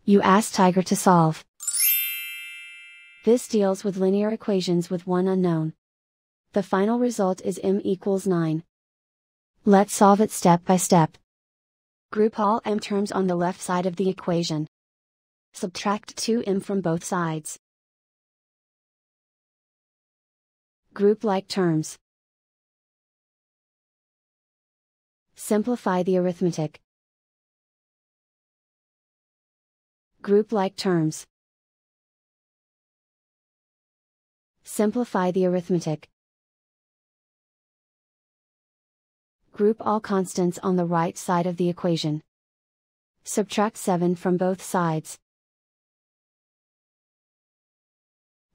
You ask Tiger to solve. This deals with linear equations with one unknown. The final result is m equals 9. Let's solve it step by step. Group all m terms on the left side of the equation. Subtract 2m from both sides. Group like terms. Simplify the arithmetic. Group like terms. Simplify the arithmetic. Group all constants on the right side of the equation. Subtract 7 from both sides.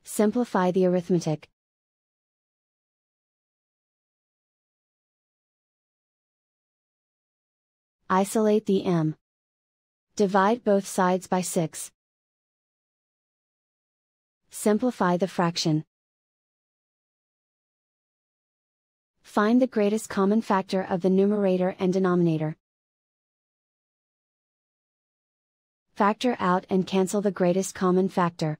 Simplify the arithmetic. Isolate the m. Divide both sides by 6. Simplify the fraction. Find the greatest common factor of the numerator and denominator. Factor out and cancel the greatest common factor.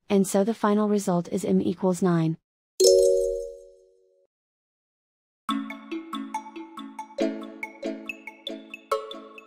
And so the final result is m equals 9.